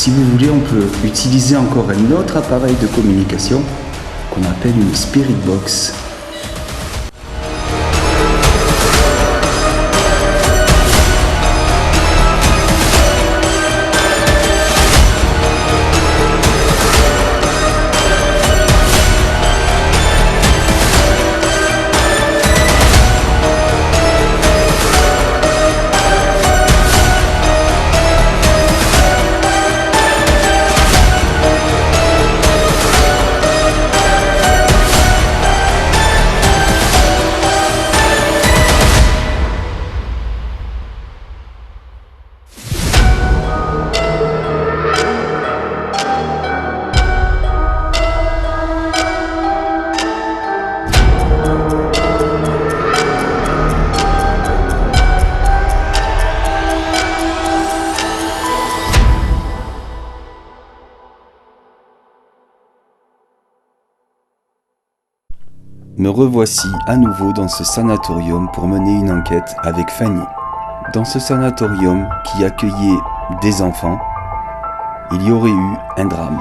Si vous voulez, on peut utiliser encore un autre appareil de communication qu'on appelle une Spirit Box. Me revoici à nouveau dans ce sanatorium pour mener une enquête avec Fanny. Dans ce sanatorium qui accueillait des enfants, il y aurait eu un drame.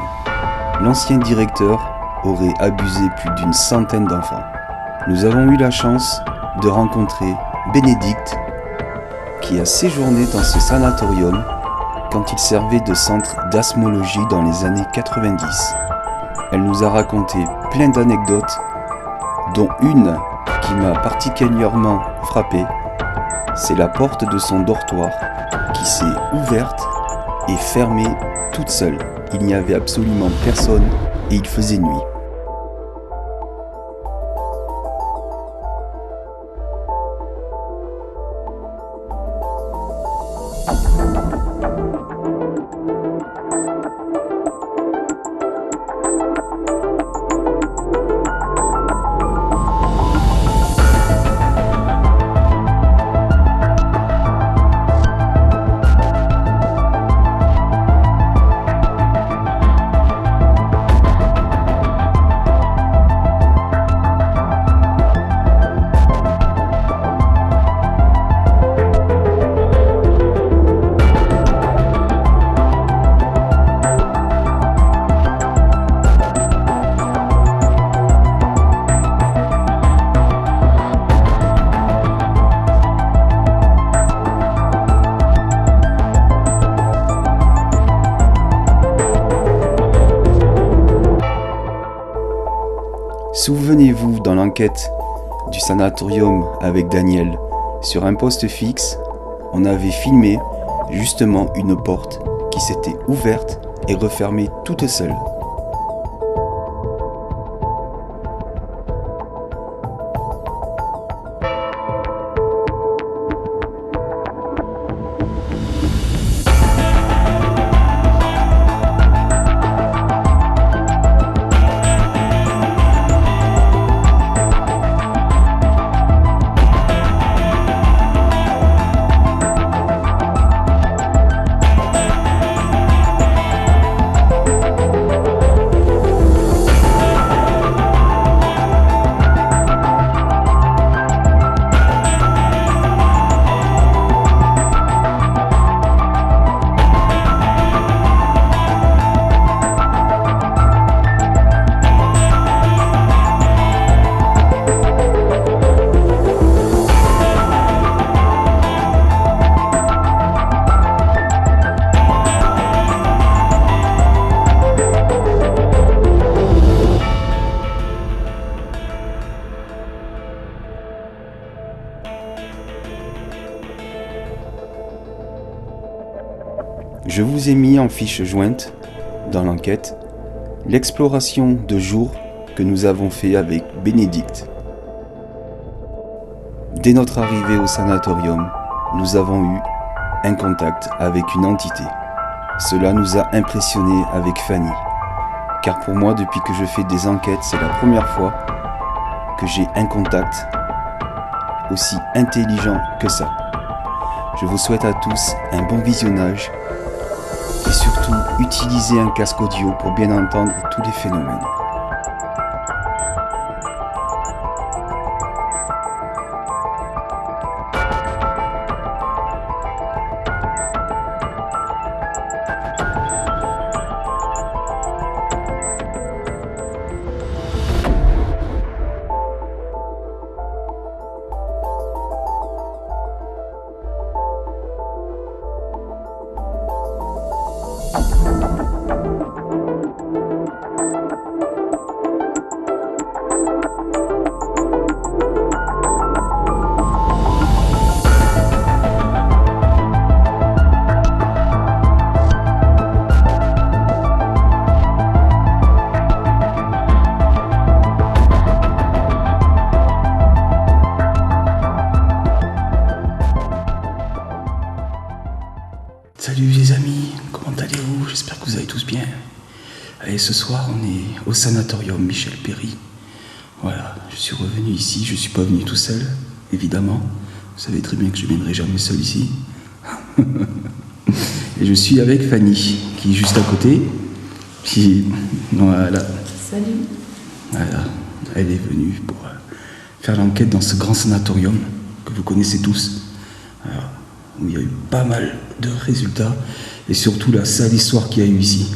L'ancien directeur aurait abusé plus d'une centaine d'enfants. Nous avons eu la chance de rencontrer Bénédicte, qui a séjourné dans ce sanatorium quand il servait de centre d'asthmologie dans les années 90. Elle nous a raconté plein d'anecdotes, dont une qui m'a particulièrement frappé, c'est la porte de son dortoir qui s'est ouverte et fermée toute seule. Il n'y avait absolument personne et il faisait nuit. Souvenez-vous, dans l'enquête du sanatorium avec Daniel, sur un poste fixe, on avait filmé justement une porte qui s'était ouverte et refermée toute seule. Je vous ai mis en fiche jointe, dans l'enquête, l'exploration de jour que nous avons fait avec Bénédicte. Dès notre arrivée au sanatorium, nous avons eu un contact avec une entité. Cela nous a impressionnés avec Fanny, car pour moi, depuis que je fais des enquêtes, c'est la première fois que j'ai un contact aussi intelligent que ça. Je vous souhaite à tous un bon visionnage et surtout utilisez un casque audio pour bien entendre tous les phénomènes. que vous allez tous bien. Allez, ce soir, on est au sanatorium Michel Péry. Voilà, je suis revenu ici, je ne suis pas venu tout seul, évidemment. Vous savez très bien que je ne viendrai jamais seul ici. Et je suis avec Fanny, qui est juste à côté. Puis, voilà. Salut. Voilà, elle est venue pour faire l'enquête dans ce grand sanatorium que vous connaissez tous. Alors, où il y a eu pas mal de résultats. Et surtout la sale histoire qu'il y a eu ici.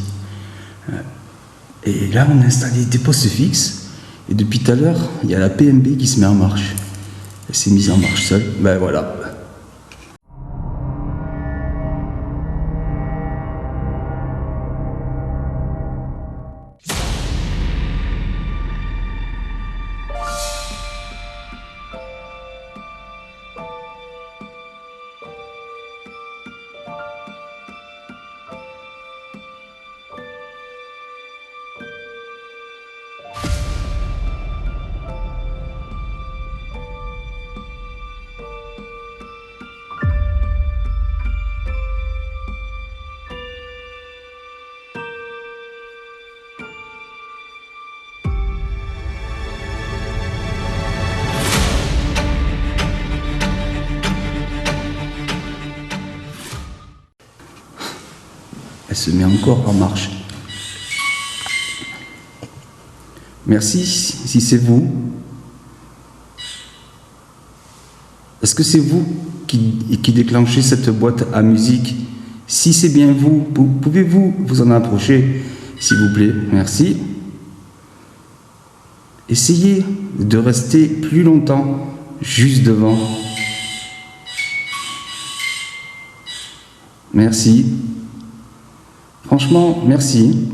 Et là, on a installé des postes fixes. Et depuis tout à l'heure, il y a la PMB qui se met en marche. Elle s'est mise en marche seule. Ben voilà. Elle se met encore en marche. Merci, si c'est vous. Est-ce que c'est vous qui déclenchez cette boîte à musique? Si c'est bien vous, pouvez-vous vous en approcher, s'il vous plaît? Merci. Essayez de rester plus longtemps juste devant. Merci. Franchement, merci.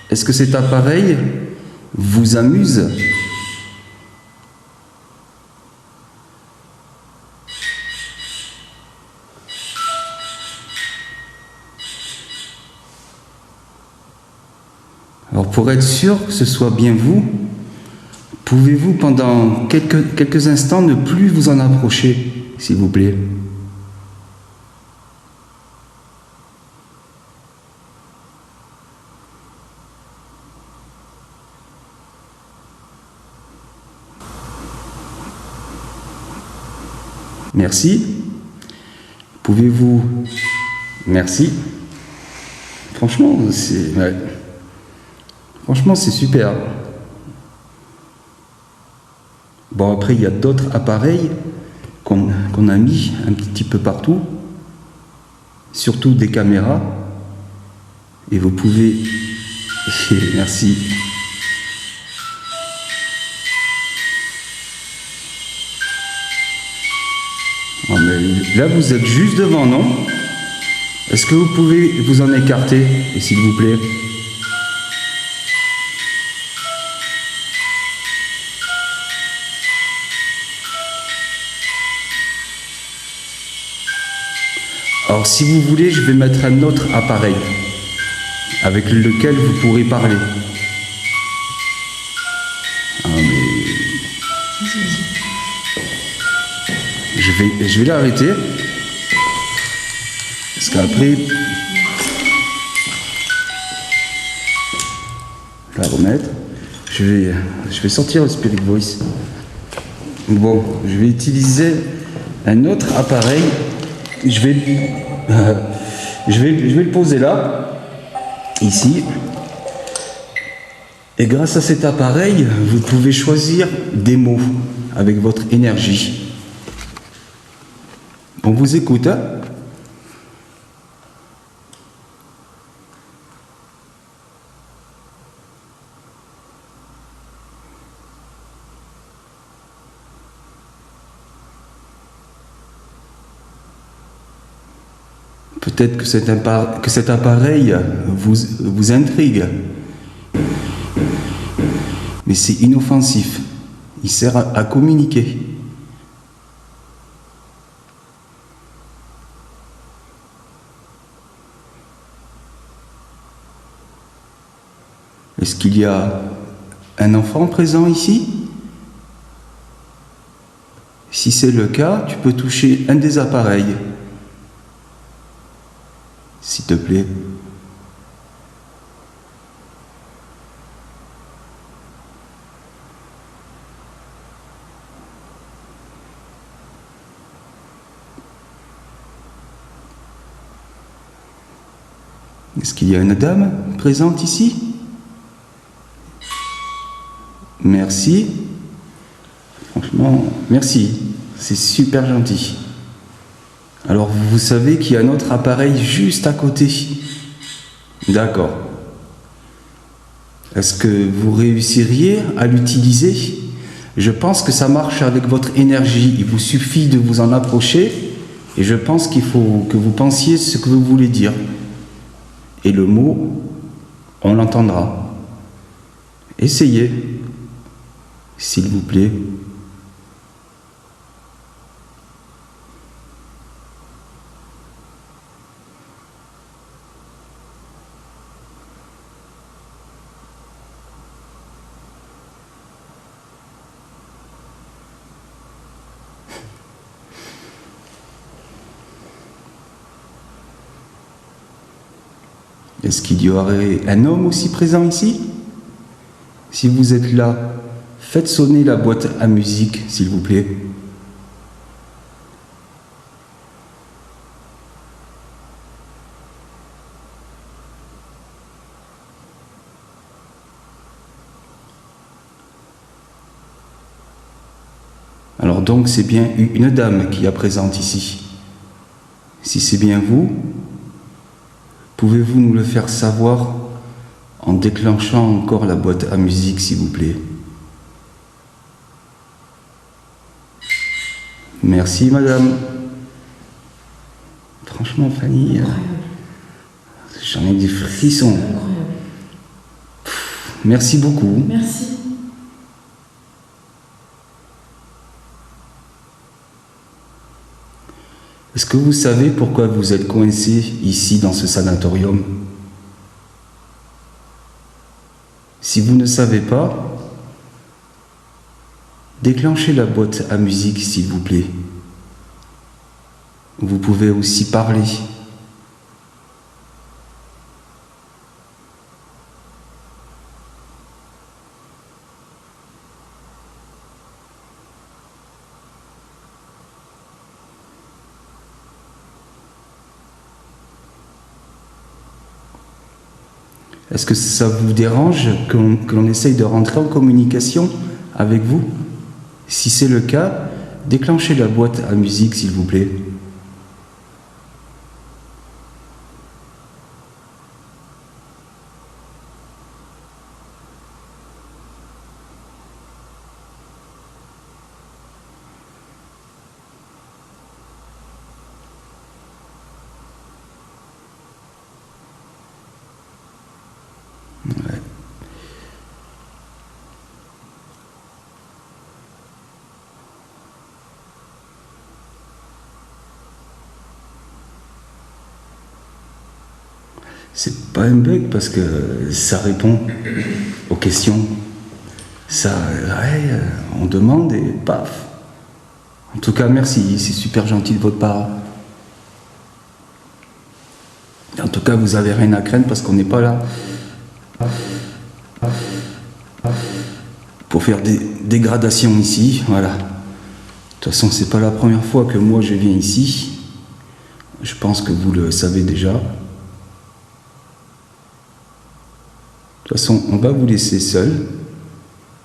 Est-ce que cet appareil vous amuse? Alors pour être sûr que ce soit bien vous, pouvez-vous pendant quelques instants ne plus vous en approcher, s'il vous plaît? Merci. Pouvez-vous... Merci. Franchement, c'est... Ouais. Franchement, c'est super. Bon, après, il y a d'autres appareils qu'on a mis un petit peu partout. Surtout des caméras. Et vous pouvez... Merci. Oh, mais là, vous êtes juste devant, non? Est-ce que vous pouvez vous en écarter, s'il vous plaît? Alors, si vous voulez, je vais mettre un autre appareil avec lequel vous pourrez parler. Ah, mais... Je vais l'arrêter. Parce qu'après... La remettre. Je vais sortir le Spirit Voice. Bon, je vais utiliser un autre appareil. Je vais le poser là, ici. Et grâce à cet appareil, vous pouvez choisir des mots avec votre énergie. On vous écoute, hein? Peut-être que cet appareil vous intrigue. Mais c'est inoffensif. Il sert à communiquer. Est-ce qu'il y a un enfant présent ici? Si c'est le cas, tu peux toucher un des appareils. s'il te plaît. Est-ce qu'il y a une dame présente ici? Merci. Franchement, merci. C'est super gentil. Alors, vous savez qu'il y a un autre appareil juste à côté. D'accord. Est-ce que vous réussiriez à l'utiliser? Je pense que ça marche avec votre énergie. Il vous suffit de vous en approcher et je pense qu'il faut que vous pensiez ce que vous voulez dire. Et le mot, on l'entendra. Essayez, s'il vous plaît. Est-ce qu'il y aurait un homme aussi présent ici? Si vous êtes là, faites sonner la boîte à musique, s'il vous plaît. Alors donc c'est bien une dame qui est présente ici. Si c'est bien vous, pouvez-vous nous le faire savoir en déclenchant encore la boîte à musique, s'il vous plaît? Merci, madame. Franchement, Fanny, j'en ai des frissons. Merci beaucoup. Merci. Est-ce que vous savez pourquoi vous êtes coincé ici dans ce sanatorium? Si vous ne savez pas, déclenchez la boîte à musique, s'il vous plaît. Vous pouvez aussi parler. Est-ce que ça vous dérange que l'on essaye de rentrer en communication avec vous? Si c'est le cas, déclenchez la boîte à musique, s'il vous plaît. Ouais. C'est pas un bug parce que ça répond aux questions. Ça, ouais, on demande et paf. En tout cas, merci, c'est super gentil de votre part. En tout cas, vous avez rien à craindre parce qu'on n'est pas là pour faire des dégradations ici, voilà. De toute façon, c'est pas la première fois que moi je viens ici. Je pense que vous le savez déjà. De toute façon, on va vous laisser seul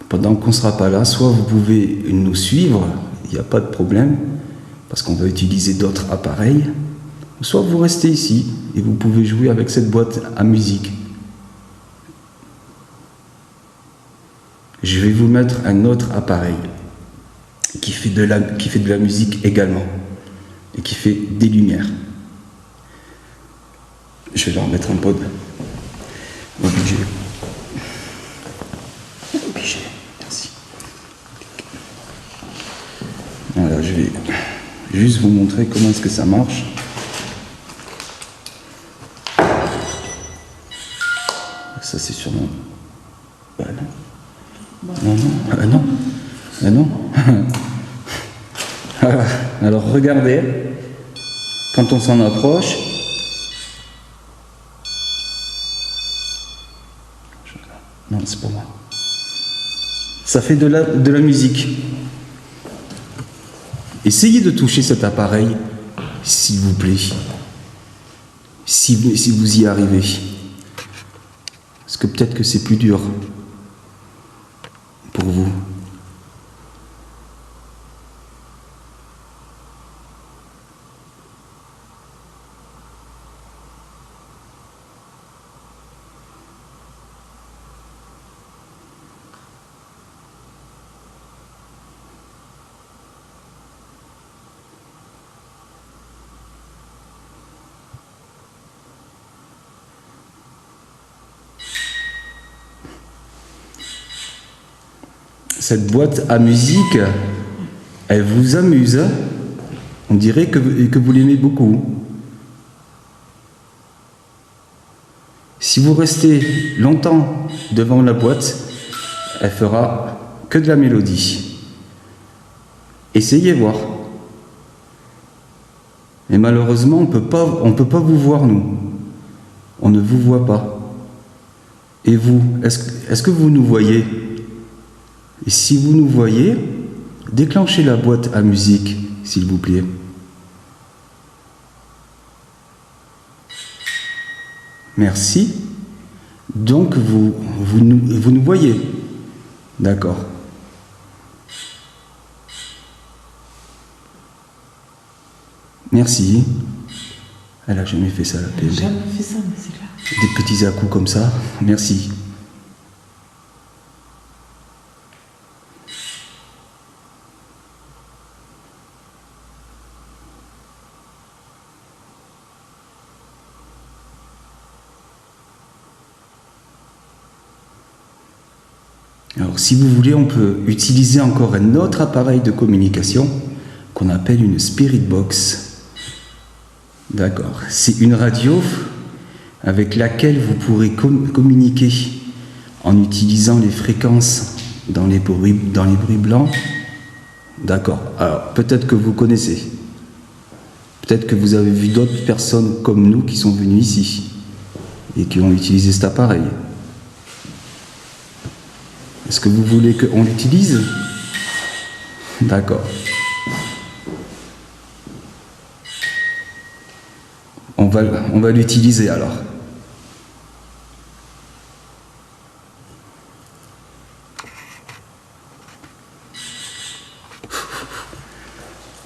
pendant qu'on ne sera pas là. Soit vous pouvez nous suivre, il n'y a pas de problème, parce qu'on va utiliser d'autres appareils. Soit vous restez ici et vous pouvez jouer avec cette boîte à musique. Je vais vous mettre un autre appareil qui fait de la musique également et qui fait des lumières. Je vais leur mettre un pod. Obligé. Obligé, merci. Voilà, je vais juste vous montrer comment est-ce que ça marche. Ça c'est sûrement... Bah non. Non, non, ah non, ah non. Voilà. Alors regardez, quand on s'en approche, c'est pour moi. Ça fait de la musique. Essayez de toucher cet appareil, s'il vous plaît. Si vous y arrivez. Parce que peut-être que c'est plus dur pour vous. Cette boîte à musique, elle vous amuse. On dirait que vous l'aimez beaucoup. Si vous restez longtemps devant la boîte, elle fera que de la mélodie. Essayez voir. Et malheureusement, on peut pas vous voir, nous. On ne vous voit pas. Et vous, est-ce que vous nous voyez ? Et si vous nous voyez, déclenchez la boîte à musique, s'il vous plaît. Merci. Donc, vous nous voyez. D'accord. Merci. Elle n'a jamais fait ça, la PMB. Jamais fait ça, mais c'est clair. Des petits à-coups comme ça. Merci. Alors, si vous voulez, on peut utiliser encore un autre appareil de communication qu'on appelle une Spirit Box. D'accord. C'est une radio avec laquelle vous pourrez communiquer en utilisant les fréquences dans les bruits blancs. D'accord. Alors, peut-être que vous connaissez. Peut-être que vous avez vu d'autres personnes comme nous qui sont venues ici et qui ont utilisé cet appareil. Est-ce que vous voulez qu'on l'utilise ? D'accord. On va l'utiliser alors.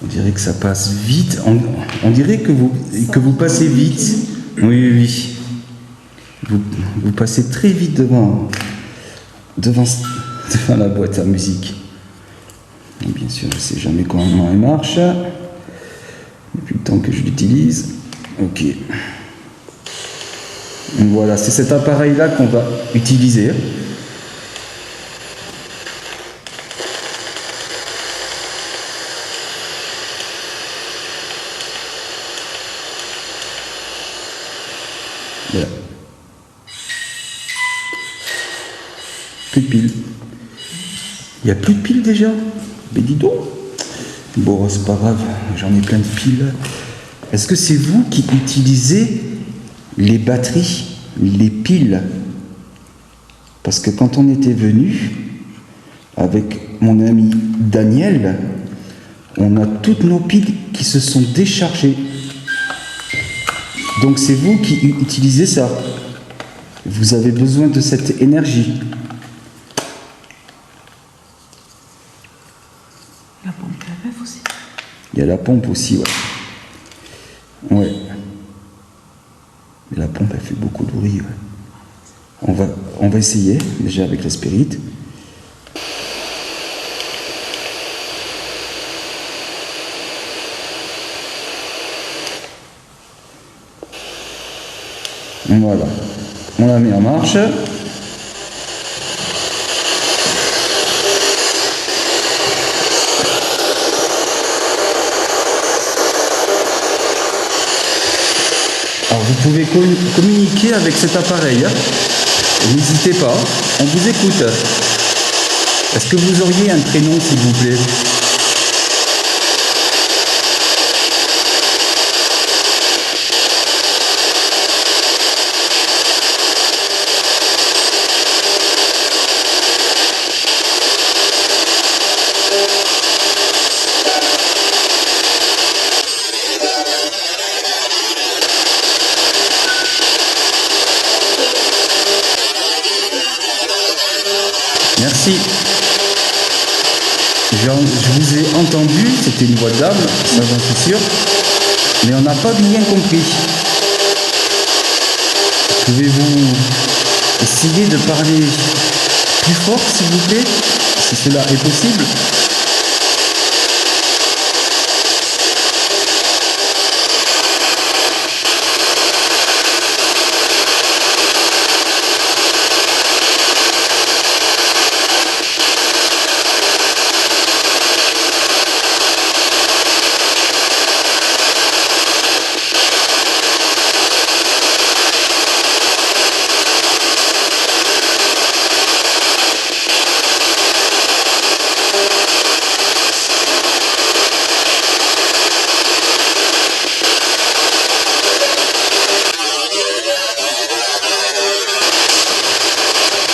On dirait que ça passe vite. On dirait que vous passez vite. Oui. Vous passez très vite devant la boîte à musique. Et bien sûr, je ne sais jamais comment elle marche. Depuis le temps que je l'utilise. Ok. Donc voilà, c'est cet appareil-là qu'on va utiliser. Voilà. Plus de piles. Il n'y a plus de piles déjà ? Mais dis donc. Bon, c'est pas grave, j'en ai plein de piles. Est-ce que c'est vous qui utilisez les batteries, les piles ? Parce que quand on était venu avec mon ami Daniel, on a toutes nos piles qui se sont déchargées. Donc c'est vous qui utilisez ça. Vous avez besoin de cette énergie. La pompe KF aussi. Il y a la pompe aussi, ouais. Ouais. Mais la pompe, elle fait beaucoup de bruit, ouais. On va essayer, déjà avec la Spirit. Voilà. On la met en marche. Alors vous pouvez communiquer avec cet appareil. N'hésitez pas, on vous écoute. Est-ce que vous auriez un prénom, s'il vous plaît ? je vous ai entendu, c'était une voix d'âme, ça j'en suis sûr, mais on n'a pas bien compris. Pouvez-vous essayer de parler plus fort, s'il vous plaît, si cela est possible?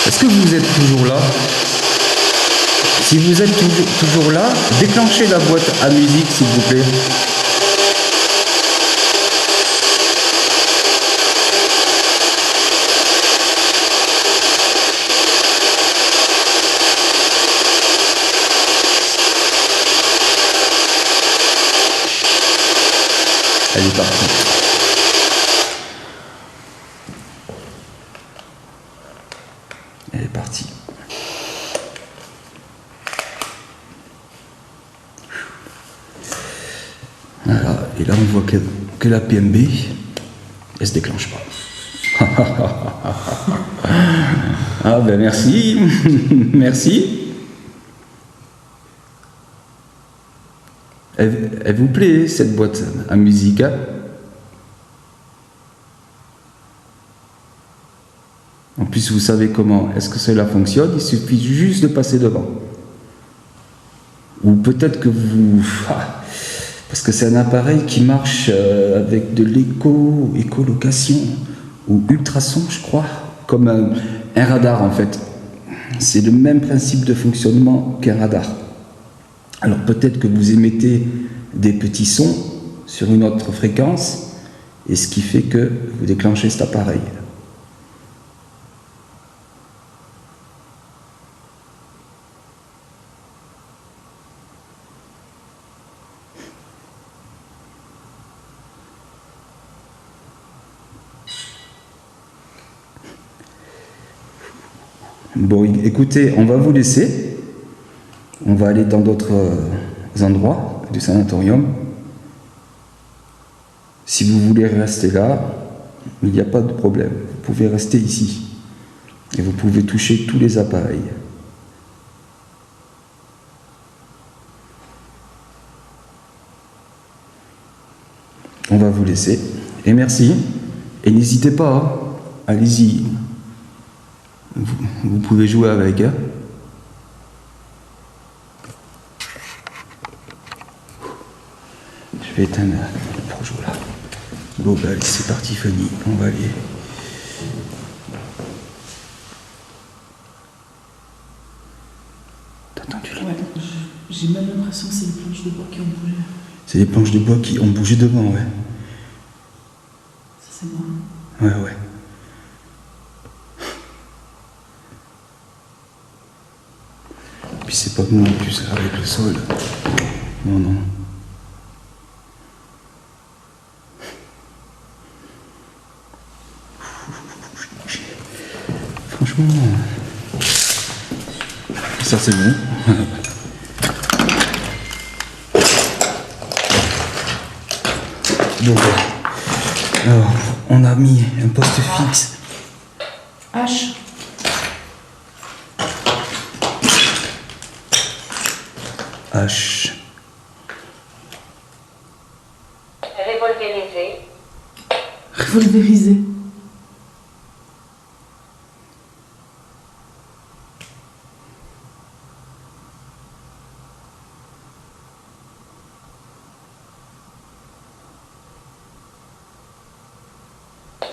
Est-ce que vous êtes toujours là? Si vous êtes toujours là, déclenchez la boîte à musique, s'il vous plaît. Elle est partie. Elle est partie. Voilà. Et là, on voit que la PMB, elle se déclenche pas. Ah ben merci. Merci. Elle vous plaît, cette boîte à musique, hein? En plus, vous savez comment est-ce que cela fonctionne, il suffit juste de passer devant. Ou peut-être que vous... Parce que c'est un appareil qui marche avec de l'écholocation ou ultrason, je crois, comme un radar en fait. C'est le même principe de fonctionnement qu'un radar. Alors peut-être que vous émettez des petits sons sur une autre fréquence, et ce qui fait que vous déclenchez cet appareil. Bon, écoutez, on va vous laisser. On va aller dans d'autres endroits du sanatorium. Si vous voulez rester là, il n'y a pas de problème. Vous pouvez rester ici. Et vous pouvez toucher tous les appareils. On va vous laisser. Et merci. Et n'hésitez pas, hein. Allez-y. Vous pouvez jouer avec, hein. Je vais éteindre le projo là. Bon, bah allez, c'est parti, Fanny. On va aller. T'as entendu là? Ouais, j'ai même l'impression que c'est les planches de bois qui ont bougé. C'est les planches de bois qui ont bougé devant, ouais. Ça, c'est moi. Ouais, ouais. Puis c'est pas nous en plus avec le sol. Non, non. Franchement, ça c'est bon. Bon, alors, on a mis un poste fixe. H. H. Revolverisé. Revolverisé.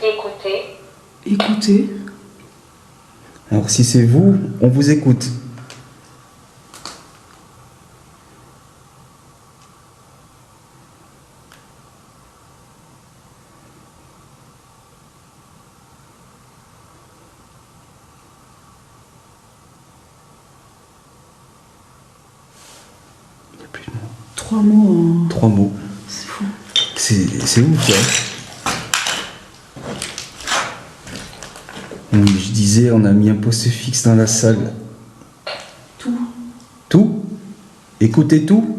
Écoutez. Écoutez. Alors si c'est vous, on vous écoute. 3 mots en... 3 mots. C'est fou. C'est ouf, ça. Donc, je disais, on a mis un poste fixe dans la salle. Tout. Tout? Écoutez tout?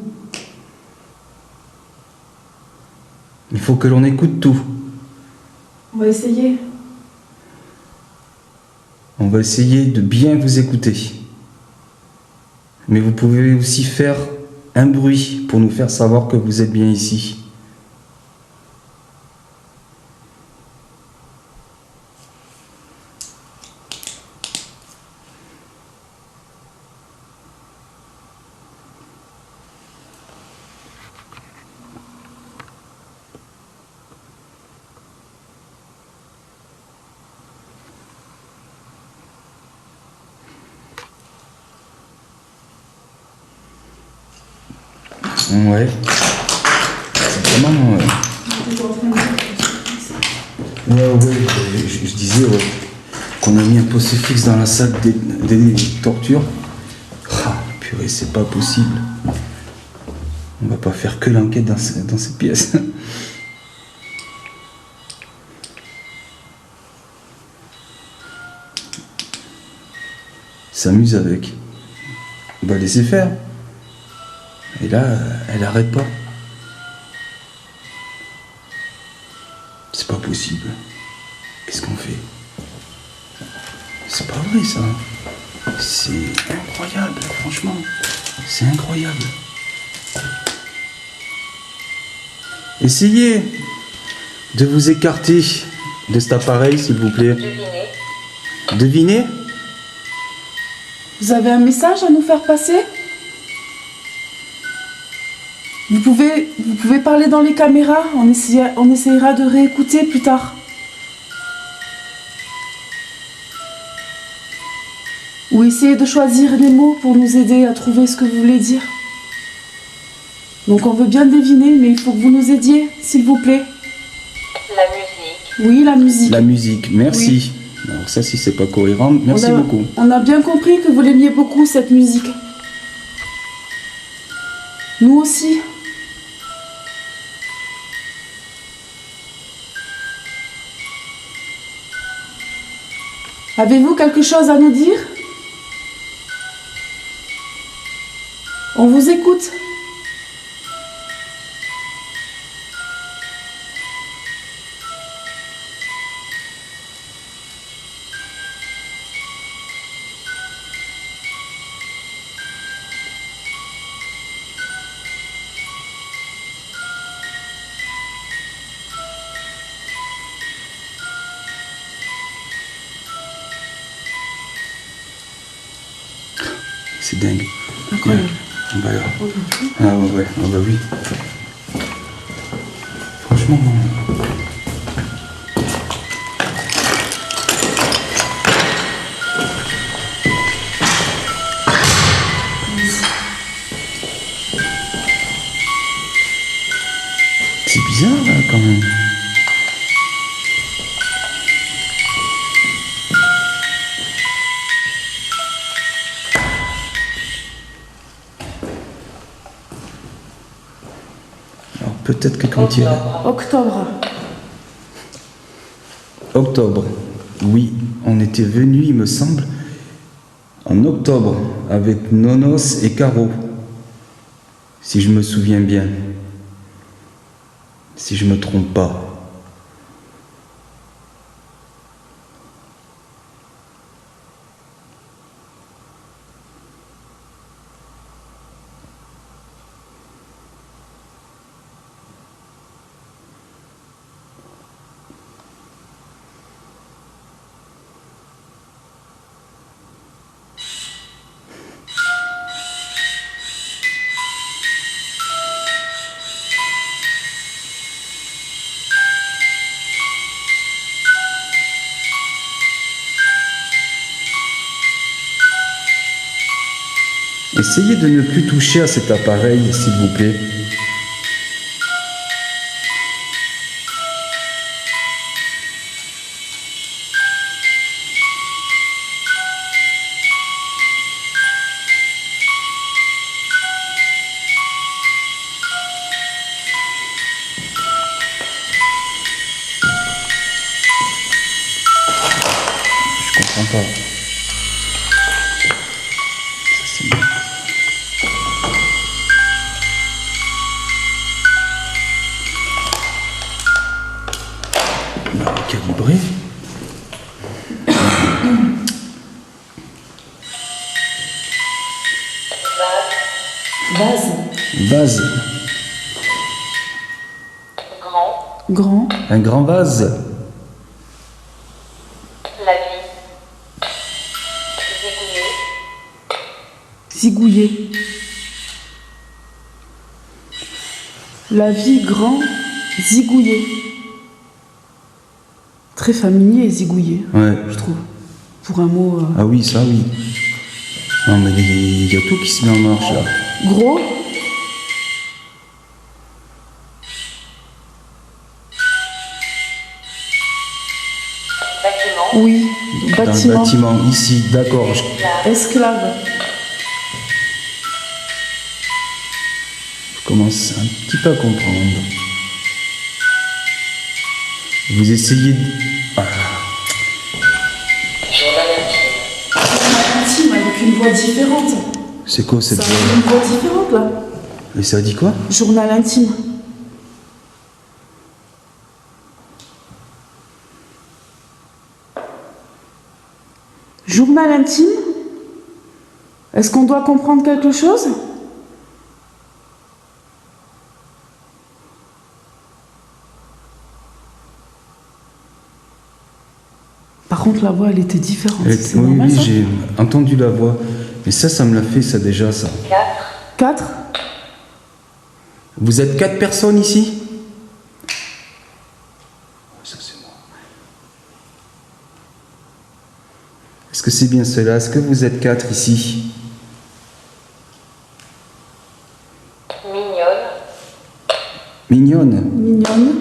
Il faut que l'on écoute tout. On va essayer. On va essayer de bien vous écouter. Mais vous pouvez aussi faire un bruit pour nous faire savoir que vous êtes bien ici. Ouais. C'est vraiment... je disais qu'on a mis un poste fixe dans la salle des tortures. Ah, purée, c'est pas possible. On va pas faire que l'enquête dans cette pièce. S'amuse avec. On va laisser faire. Et là, elle arrête pas. C'est pas possible. Qu'est-ce qu'on fait? C'est pas vrai ça. C'est incroyable, franchement. C'est incroyable. Essayez de vous écarter de cet appareil, s'il vous plaît. Devinez. Devinez? Vous avez un message à nous faire passer? Vous pouvez parler dans les caméras, on essayera de réécouter plus tard. Ou essayez de choisir les mots pour nous aider à trouver ce que vous voulez dire. Donc on veut bien deviner, mais il faut que vous nous aidiez, s'il vous plaît. La musique. Oui, la musique. La musique, merci. Alors ça, si c'est pas cohérent, merci beaucoup. On a bien compris que vous l'aimiez beaucoup, cette musique. Nous aussi. Avez-vous quelque chose à nous dire? On vous écoute. C'est dingue. Incroyable. Bah, ah ouais, ah bah oui. Franchement. C'est bizarre là quand même. Peut-être que quand il y a... Octobre. Octobre. Oui, on était venus, il me semble, en octobre, avec Nonos et Caro. Si je me souviens bien. Si je me trompe pas. Essayez de ne plus toucher à cet appareil, s'il vous plaît. prends pas. Ça, c'est bien. On va calibrer. Vase. Vase. Grand. Grand. Un grand vase. La vie. Zigouillé. Zigouillé. La vie, grand. Zigouillé. Très familier, zigouillé, Ouais. je trouve. Pour un mot Ah oui, ça oui. Non mais il y a tout qui se met en marche là. gros. Bâtiment. Oui. Dans le Bâtiment. bâtiment, ici, d'accord. Esclave. Je commence un petit peu à comprendre. Vous essayez de... Ah, Journal intime. Intime avec une voix différente. c'est quoi cette Ça voix a une voix différente là. Et ça dit quoi? Journal intime. Journal intime. Est-ce qu'on doit comprendre quelque chose? Par contre, la voix, elle était différente. C'est Oui, normal, oui, ça j'ai entendu la voix. Mais ça me l'a fait ça déjà, ça. 4. 4. Vous êtes 4 personnes ici? Ça c'est moi. Est-ce que c'est bien cela? Est-ce que vous êtes 4 ici? Mignonne. Mignonne. Mignonne.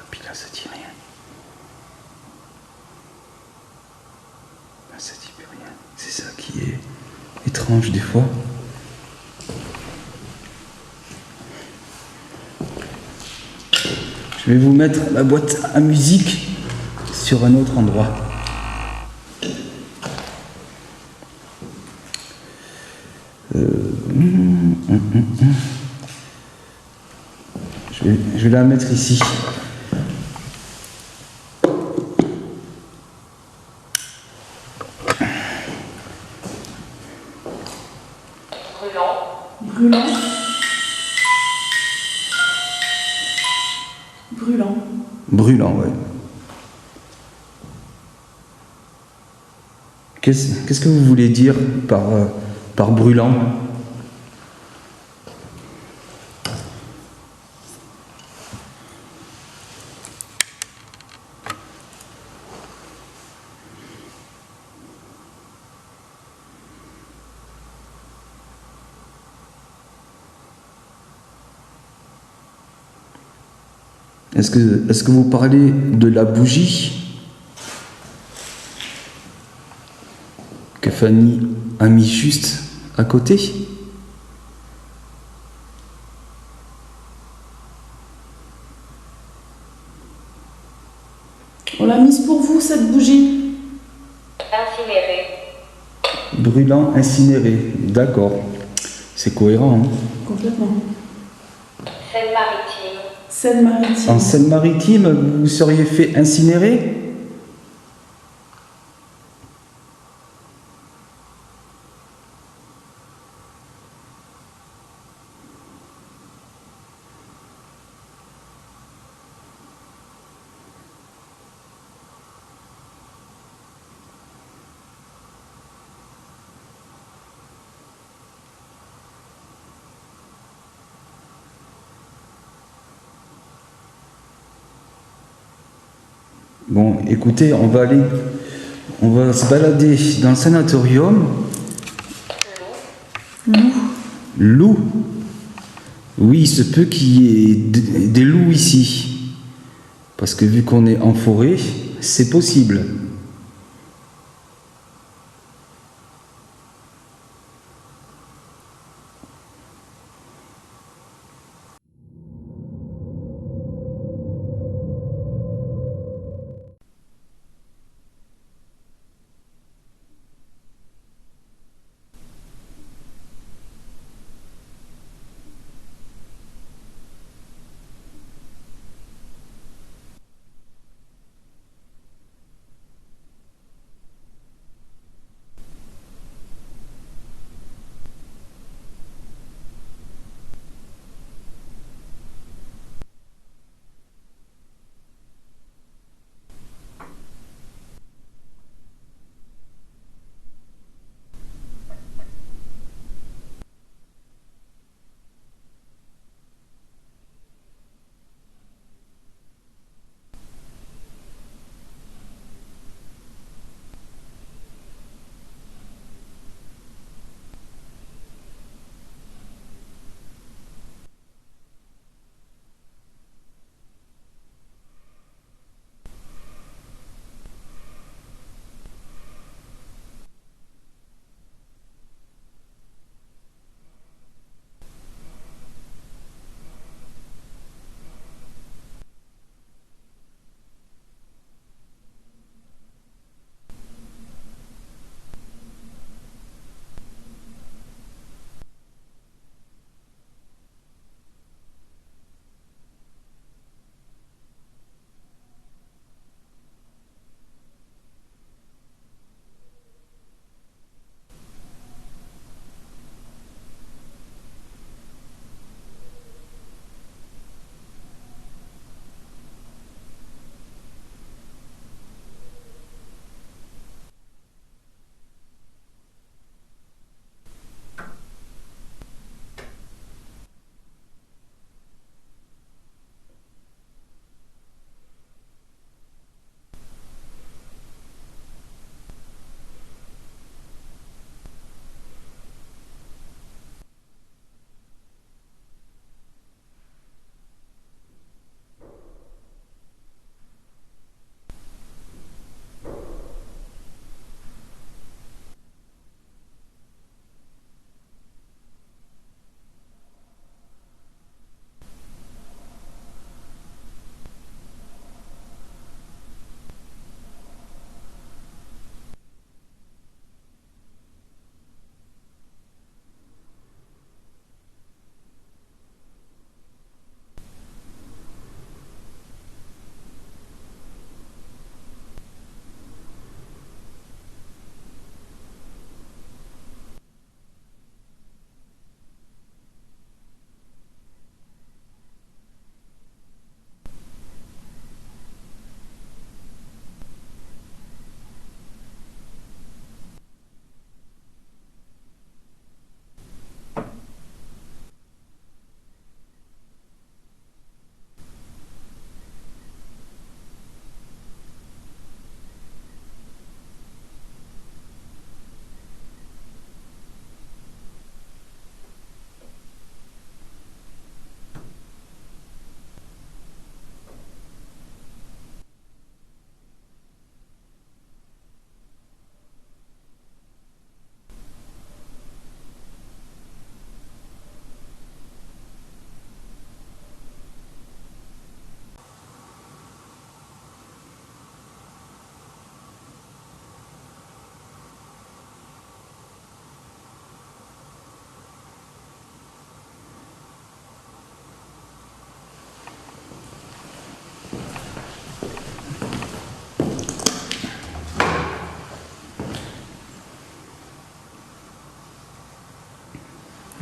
Puis là, ça dit rien. Là, ça dit plus rien. C'est ça qui est étrange des fois. Je vais vous mettre la boîte à musique sur un autre endroit. Je vais la mettre ici. Brûlant. Brûlant. Brûlant. Brûlant, ouais. Qu'est-ce que vous voulez dire par brûlant? Est-ce que vous parlez de la bougie que Fanny a mis juste à côté? On l'a mise pour vous, cette bougie. Incinéré. Brûlant, incinéré. D'accord. C'est cohérent, hein? Complètement. Seine-Maritime. Seine-Maritime. En Seine-Maritime, vous seriez fait incinérer? Bon, écoutez, on va se balader dans le sanatorium. Loup. Oui, il se peut qu'il y ait des loups ici. Parce que vu qu'on est en forêt, c'est possible.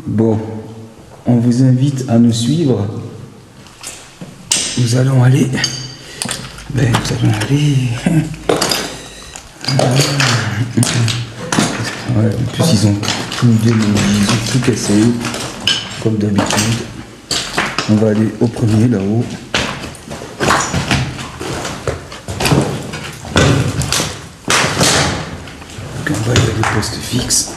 Bon, on vous invite à nous suivre. Nous allons aller. Nous allons aller. Ouais, en plus, ils ont tout cassé, comme d'habitude. On va aller au premier là-haut. travaille à des postes fixes.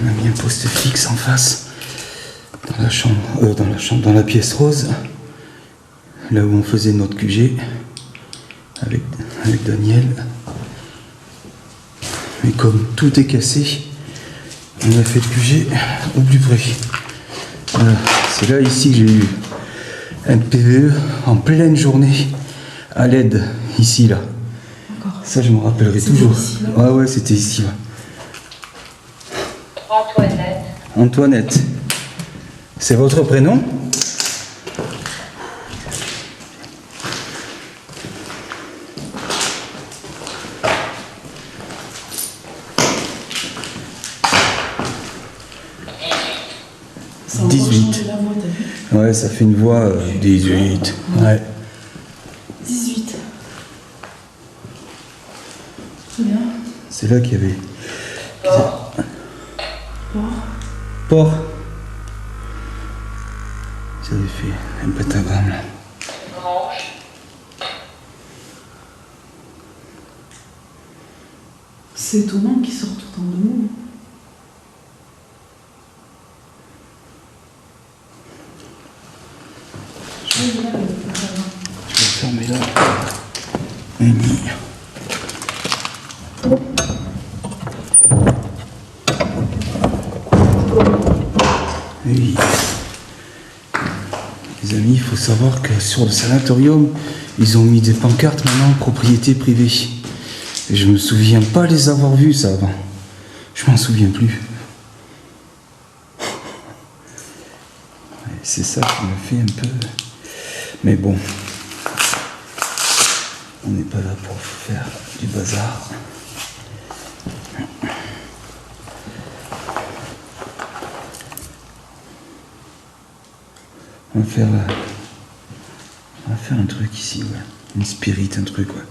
On a mis un poste fixe en face, dans la pièce rose, là où on faisait notre QG avec Daniel. Mais comme tout est cassé, on a fait le QG au plus près. Voilà. C'est là ici que j'ai eu un PVE en pleine journée à l'aide, ici là. D'accord. Ça je me rappellerai C'était toujours. ici, là. Ouais, c'était ici. Ouais. Antoinette. Antoinette. C'est votre prénom? Ça a encore 18. changé la voix, t'as vu? Ouais, ça fait une voix 18. Ouais. 18. Très bien. C'est là qu'il y avait Port. Port. J'avais fait un pentagramme là. Branche. C'est étonnant qu'il sorte autant de mots. Je vais là, le pentagramme. Je vais fermer là. Amy. Oui. Les amis, il faut savoir que sur le sanatorium, ils ont mis des pancartes maintenant propriété privée. Et je me souviens pas les avoir vues ça avant. Je m'en souviens plus. Ouais, c'est ça qui me fait un peu. Mais bon, on n'est pas là pour faire du bazar. On va faire un truc ici, ouais. Une spirit, un truc, ouais.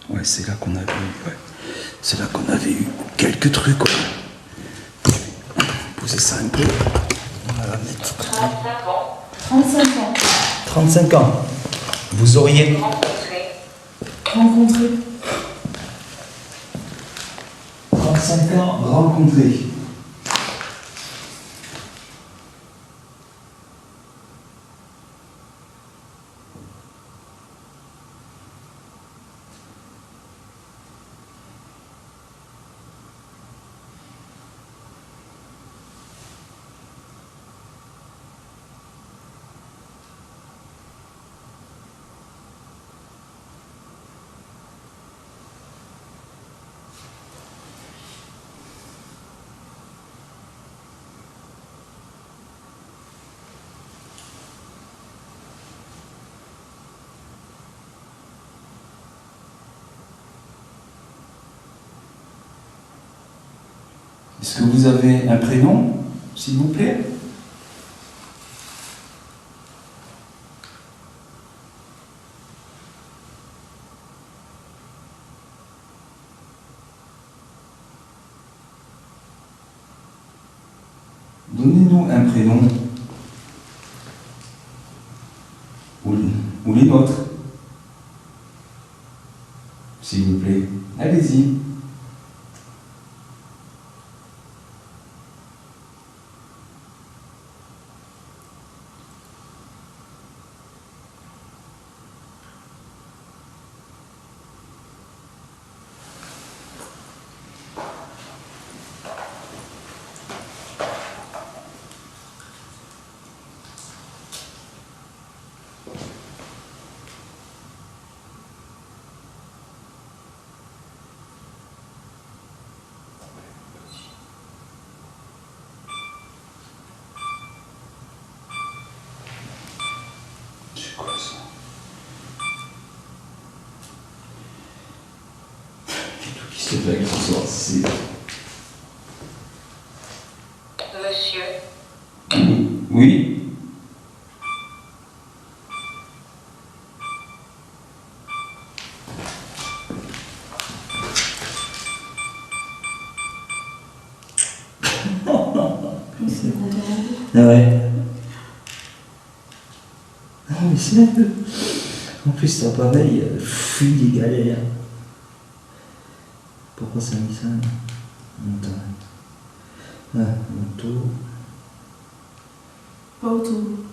Ouais, c'est là qu'on avait eu, ouais. C'est là qu'on avait eu quelques trucs, ouais. Poser ça un peu. On va la mettre. 35 ans. 35 ans. 35 ans. Vous auriez Rencontré. Rencontré. 35 ans rencontrés. Est-ce que vous avez un prénom, s'il vous plaît? Donnez-nous un prénom. Ou les nôtres. S'il vous plaît. Allez-y. C'est quoi ça? Tout qui se fait ce soir, c'est... Monsieur. Oui. Ah ouais. Non mais c'est vrai. En plus cet appareil fuit des galères. Pourquoi ça a mis ça? Attends. Ah, moto. Pas auto.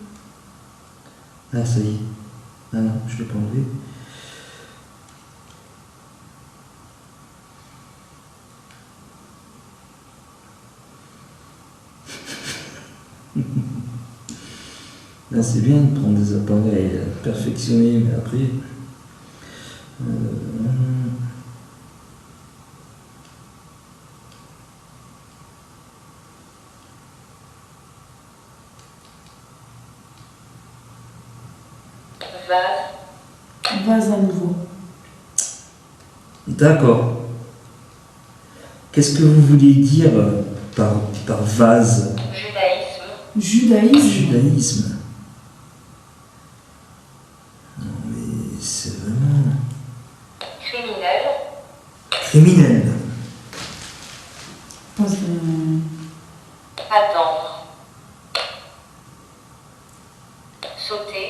Ah ça y est. Ah non, je l'ai pas enlevé. Là c'est bien de prendre des appareils perfectionnés, mais après. Vase. Vase à nouveau. D'accord. Qu'est-ce que vous voulez dire par vase? Judaïsme. Judaïsme. Judaïsme. Non mais c'est vraiment Criminel. criminel. Je pense que... Attendre. Sauter.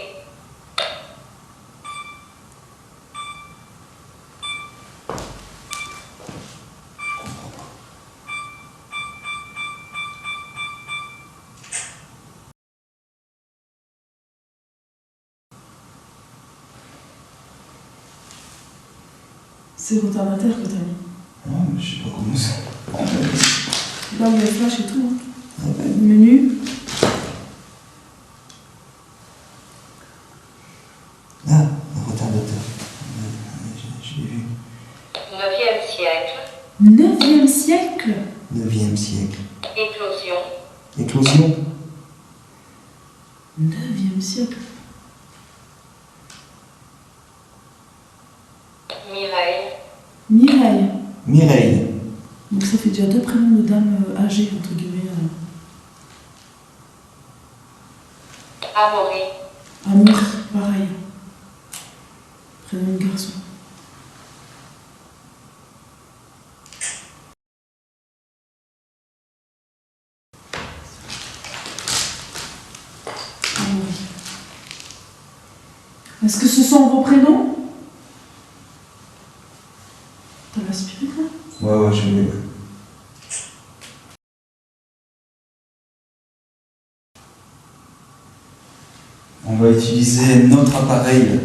C'est retardataire que t'as mis. Non mais je sais pas comment ça. Là où il y a flash et tout. Hein. Ah ouais. Menu. Ah, un retardateur. Je l'ai vu. 9e siècle. 9e siècle. 9e siècle. Éclosion. Éclosion. 9e siècle. Mireille. Mireille. Mireille. Donc ça fait déjà 2 prénoms de dames âgées, entre guillemets. Amaury. Amour, pareil. Prénom de garçon. Amaury. Est-ce que ce sont vos prénoms? T'as l'aspiré là? Ouais, je l'ai, ouais. On va utiliser notre appareil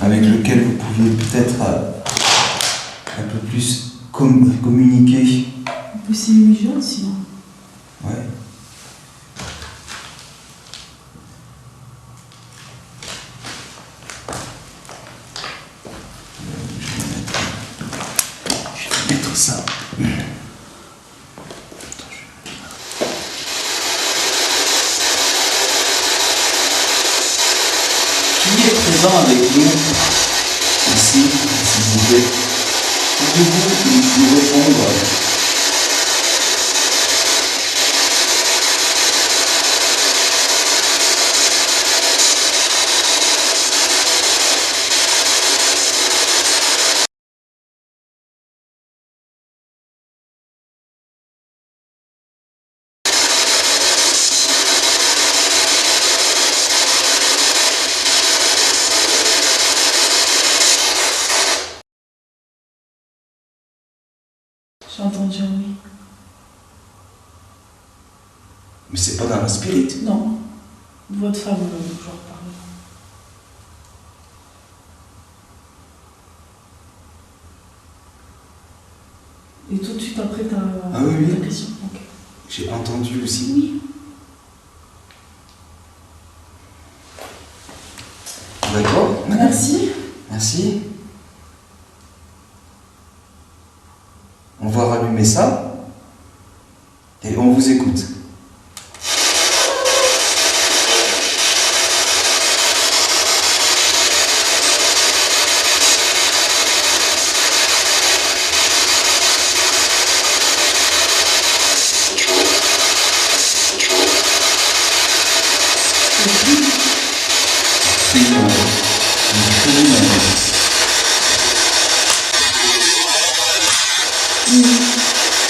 avec lequel vous pouviez peut-être un peu plus communiquer. On peut essayer une jaune sinon. Ouais. Je vais mettre ça. Qui est présent avec nous ici, s'il vous plaît? Pouvez-vous nous répondre? J'ai entendu un oui. Mais c'est pas dans la spirit. Non. Votre femme, je reparle. Et tout de suite après ta, Ah oui, oui. ta question. Ok. J'ai entendu aussi. Oui. D'accord, madame. Merci. Merci. On va rallumer ça et on vous écoute.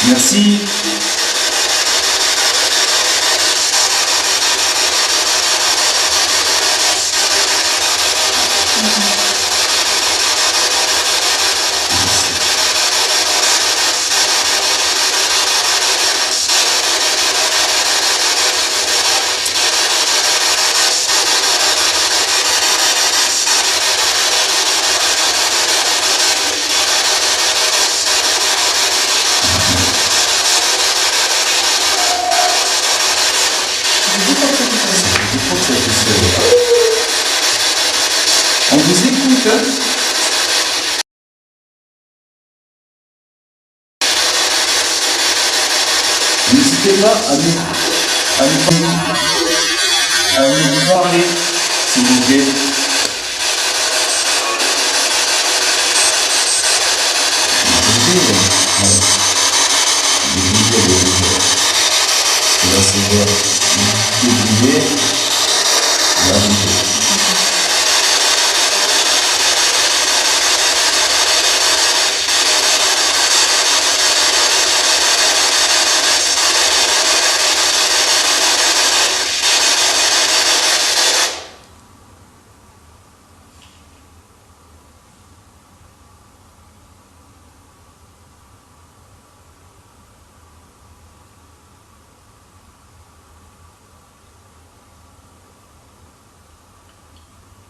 Merci. On vous écoute. N'hésitez pas à nous parler, s'il vous plaît. Là, c'est vert. Débrouiller. Là,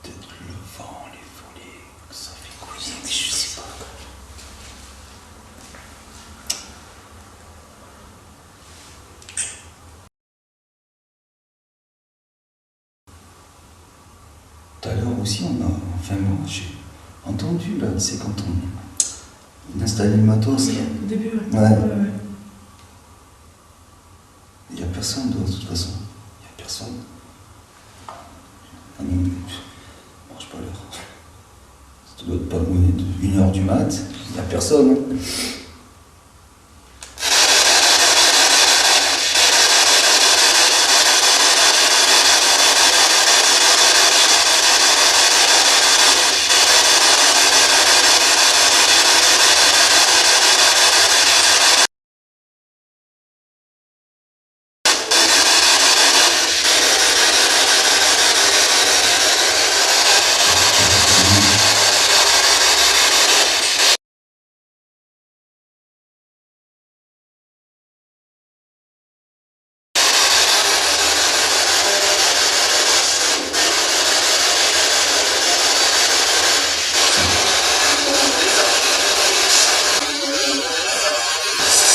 peut-être le vent, les volets, que ça fait couler, mais je sais pas. Tout à l'heure aussi, enfin moi, j'ai entendu là, c'est quand on installait le matos. Oui, au début, ouais. Ouais. Ouais. Il n'y a personne de toute façon. Il n'y a personne. Ah non, mais je marche pas l'heure. Ça doit être pas loin de 1h du mat. Il n'y a personne. Hein.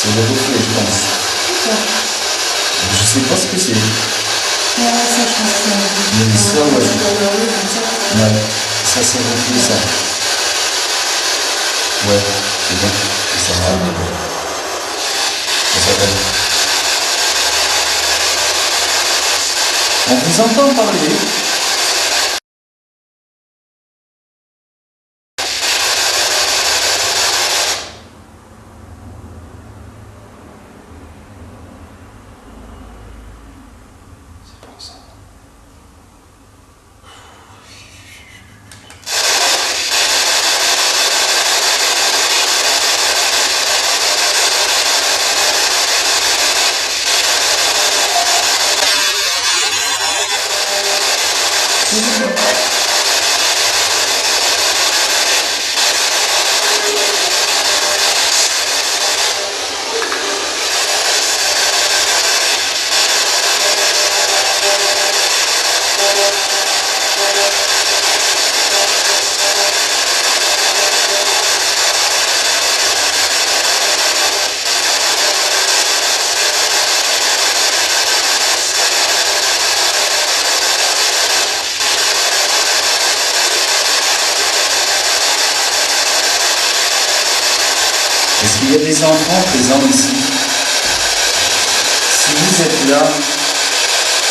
C'est le reflet, je pense. Je sais pas ce que c'est. Ouais, ça, je pense que c'est Mais ça, ouais. comme ça. Ouais, ça c'est reflet, ça. Ouais, c'est bon. Ça va. Ça s'appelle. On vous entend parler. C'est pour ça. Est-ce qu'il y a des enfants présents ici? Si vous êtes là,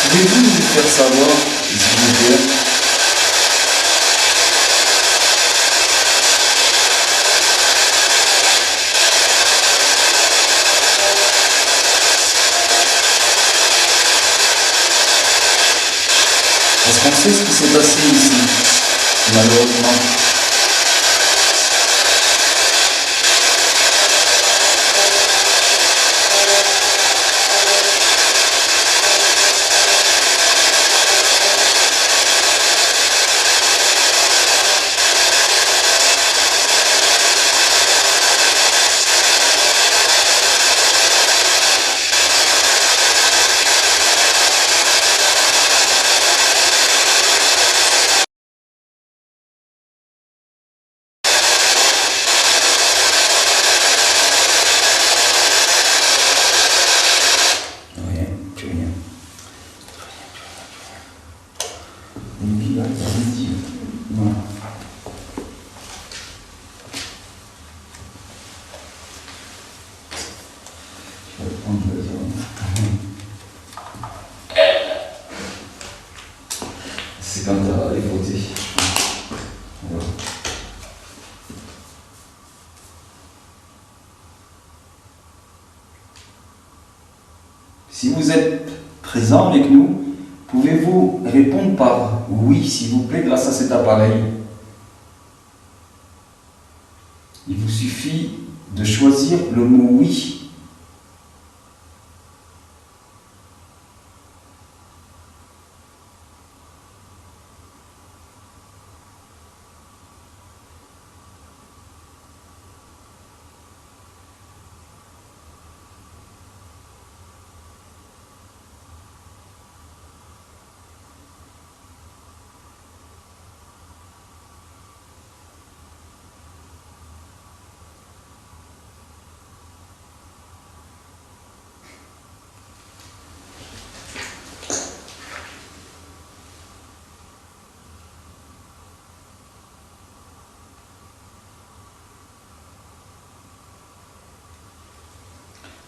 pouvez-vous nous faire savoir, s'il vous plaît? Est-ce qu'on sait ce qui s'est passé ici, malheureusement? Si vous êtes présent avec nous, pouvez-vous répondre par oui, s'il vous plaît, grâce à cet appareil? Il vous suffit de choisir le mot oui.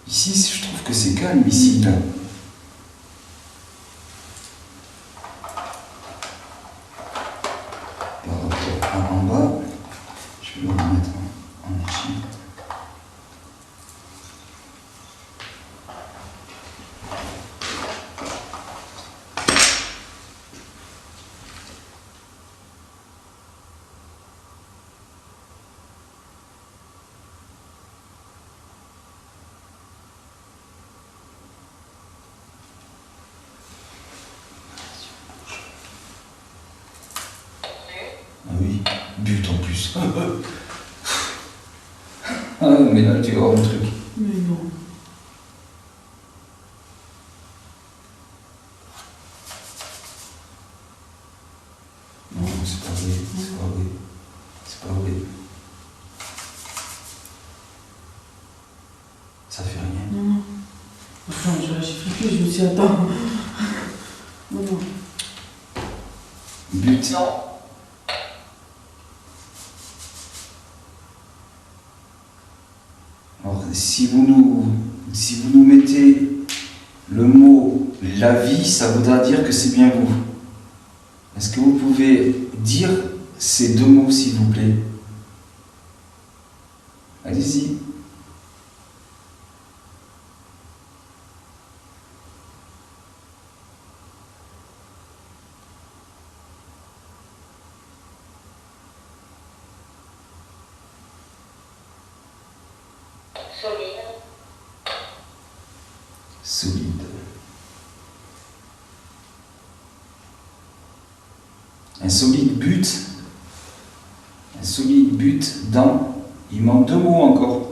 Ici, je trouve que c'est calme, ici, là. Par rapport à en bas, je vais le remettre en archive. Ah oui, but en plus. Ah, mais là, tu vas voir le truc. Mais non. Non, c'est pas vrai, c'est pas vrai. C'est pas vrai. Ça fait rien. Non, non. Enfin, j'ai flippé, je me suis dit, attends. Non, non. But. Non. Alors, si vous nous mettez le mot la vie, ça voudra dire que c'est bien vous. Est-ce que vous pouvez dire ces deux mots, s'il vous plaît? Allez-y. Solide. Solide. Un solide but. Un solide but dans. Il manque deux mots encore.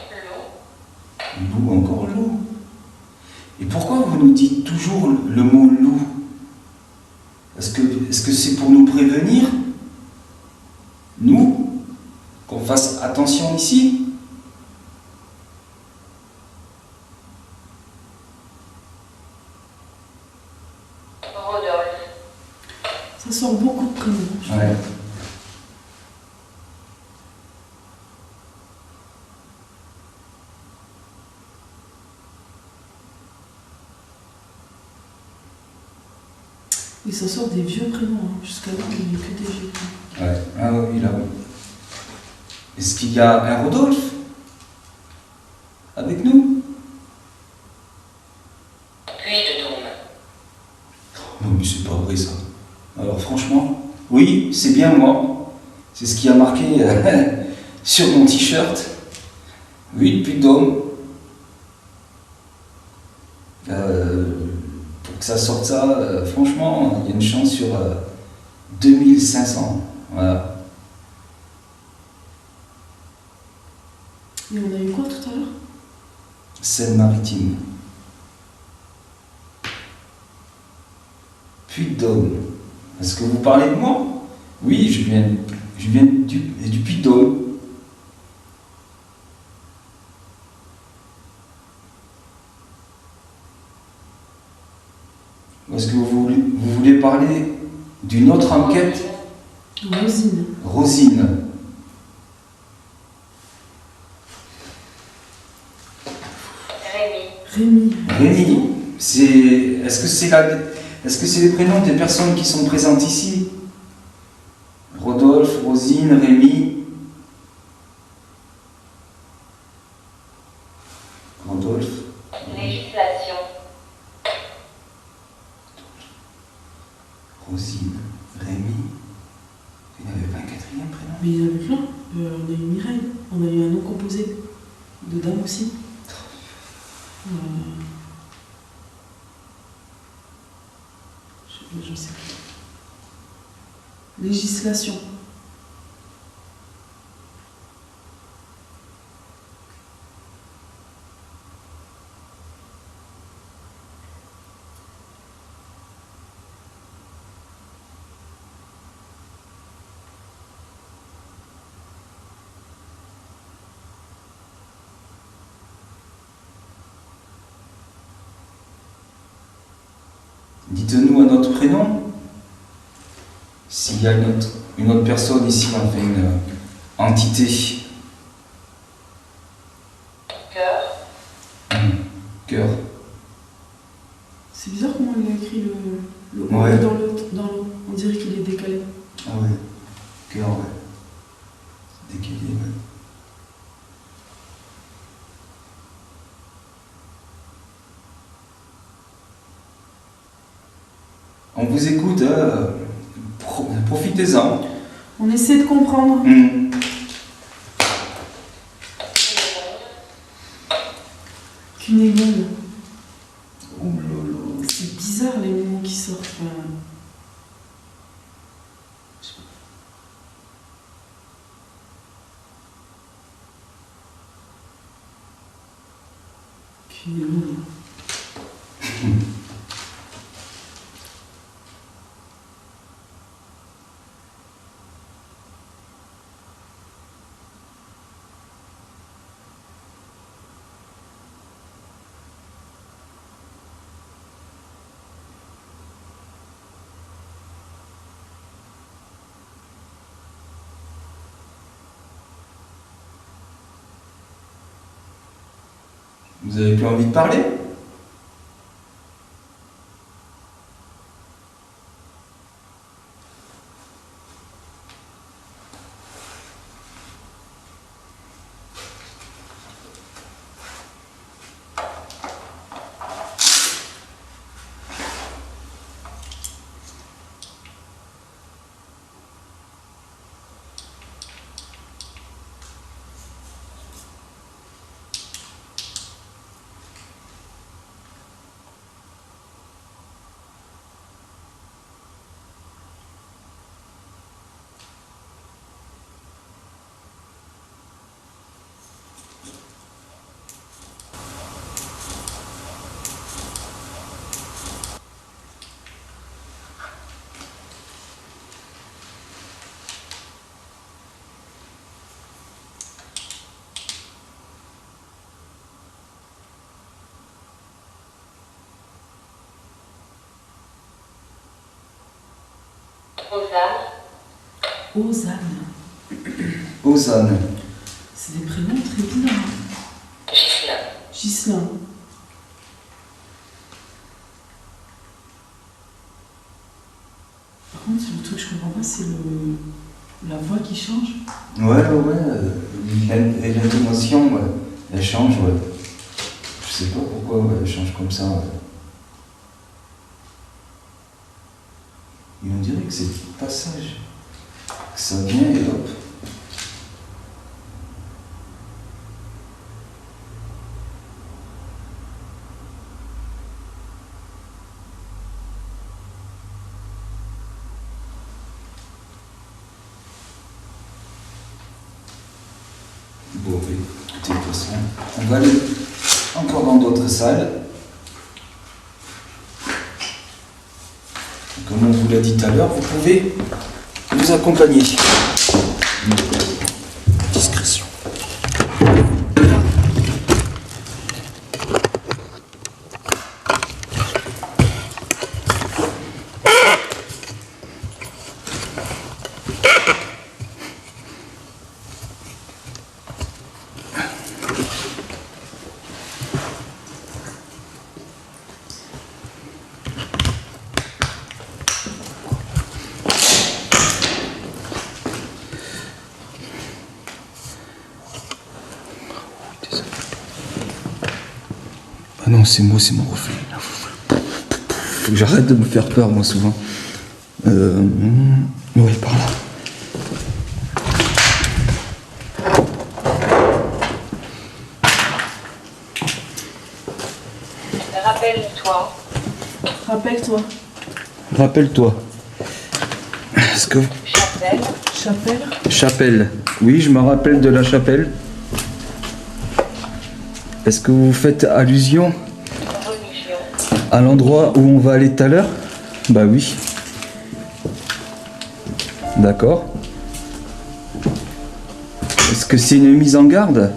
Loup. Loup, encore loup. Et pourquoi vous nous dites toujours le mot loup? Est-ce que c'est pour nous prévenir, nous, qu'on fasse attention ici? Rodolphe. Ça sort beaucoup de prénoms. Ouais. Et ça sort des vieux prénoms. Hein. Jusqu'à là, il n'y a que des vieux prénoms. Ouais. Ah oui, là oui. Est-ce qu'il y a un Rodolphe avec nous? Puy de Dôme. Non mais c'est pas vrai ça. Alors franchement, oui, c'est bien moi. C'est ce qui a marqué sur mon t-shirt. Oui, depuis Dôme. Pour que ça sorte ça, franchement, il y a une chance sur 2500. Voilà. Et on a eu quoi tout à l'heure? Seine-Maritime. Puy-de-Dôme. Est-ce que vous parlez de moi? Oui, je viens du Puy-de-Dôme. Ou est-ce que vous voulez parler d'une autre enquête? Rosine. Rosine. Rémi. Rémi. Rémi. Est-ce que c'est les prénoms des personnes qui sont présentes ici? Rodolphe, Rosine, Rémi. Rosine, Rémi. Il n'y avait pas un quatrième prénom? Mais il y en avait plein. On a eu Mireille, on a eu un nom composé de dame aussi. Je sais plus. Législation. Dites-nous un autre prénom. S'il y a une autre personne ici, enfin une entité. Cœur. Cœur. C'est bizarre comment il a écrit le Ouais. dans l'eau. On dirait qu'il est décalé. Ah ouais. Cœur, ouais. Décalé, ouais. On vous écoute, profitez-en. On essaie de comprendre. Cunégonde. Oh lolo. C'est bizarre les mots qui sortent. Enfin, je sais pas. Cunégonde. Vous avez plus envie de parler? Ozane. Ozane. Ozane. C'est des prénoms très bizarres. Ghislain. Ghislain. Par contre, le truc que je comprends pas, c'est la voix qui change. Et l'intonation, ouais, elle change, ouais. Je sais pas pourquoi, ouais, elle change comme ça, ouais. Et on dirait que c'est le passage. Que ça vient et hop. Bon, écoutez, de toute façon, on va aller encore dans d'autres salles. Comme on vous l'a dit tout à l'heure, vous pouvez nous accompagner. Discrétion. Ah non, c'est moi, c'est mon reflet. Faut que j'arrête de me faire peur, moi, souvent. Oui, par là. Rappelle-toi. Rappelle-toi. Rappelle-toi. Est-ce que... Chapelle. Chapelle. Chapelle. Oui, je me rappelle de la chapelle. Est-ce que vous faites allusion Religion. à l'endroit où on va aller tout à l'heure? Bah oui. D'accord. Est-ce que c'est une mise en garde?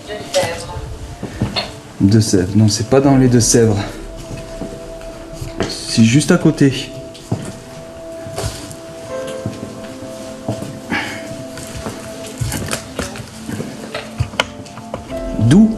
Deux-Sèvres. Deux-Sèvres. Non, c'est pas dans les Deux-Sèvres. C'est juste à côté. D'où?